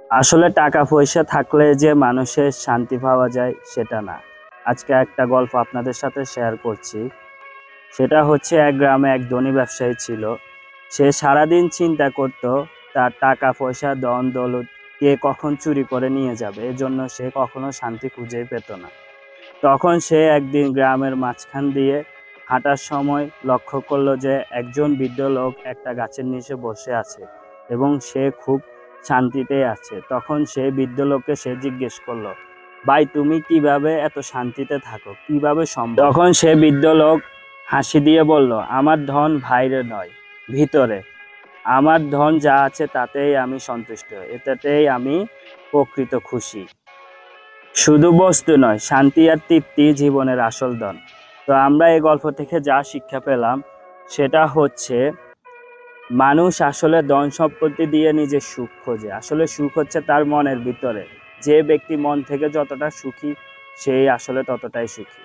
আসলে টাকা পয়সা থাকলে যে মানুষের শান্তি পাওয়া যায় সেটা না। আজকে একটা গল্প আপনাদের সাথে শেয়ার করছি। সেটা হচ্ছে এক গ্রামে এক ধনী ব্যবসায়ী ছিল। সে সারাদিন চিন্তা করত তার টাকা পয়সা ধন দৌলত কে কখন চুরি করে নিয়ে যাবে, এজন্য সে কখনো শান্তি খুঁজেই পেত না। তখন সে একদিন গ্রামের মাঝখান দিয়ে হাঁটার সময় লক্ষ্য করলো যে একজন বৃদ্ধ লোক একটা গাছের নিচে বসে আছে এবং সে খুব শান্তিতে আছে। তখন সে বৃদ্ধ লোককে সে জিজ্ঞেস করলো, ভাই তুমি কিভাবে এত শান্তিতে থাকো, কিভাবে সম্ভব? তখন সে বৃদ্ধ লোক হাসি দিয়ে বলল, আমার ধন বাইরে নয়, ভিতরে। আমার ধন যা আছে তাতেই আমি সন্তুষ্ট, এটাতেই আমি প্রকৃত খুশি। শুধু বস্তু নয়, শান্তি আর তৃপ্তি জীবনের আসল ধন। তো আমরা এই গল্প থেকে যা শিক্ষা পেলাম সেটা হচ্ছে, মানুষ আসলে ধন সম্পত্তি দিয়ে নিজের সুখ খোঁজে, আসলে সুখ হচ্ছে তার মনের ভিতরে। যে ব্যক্তি মন থেকে যতটা সুখী, সেই আসলে ততটাই সুখী।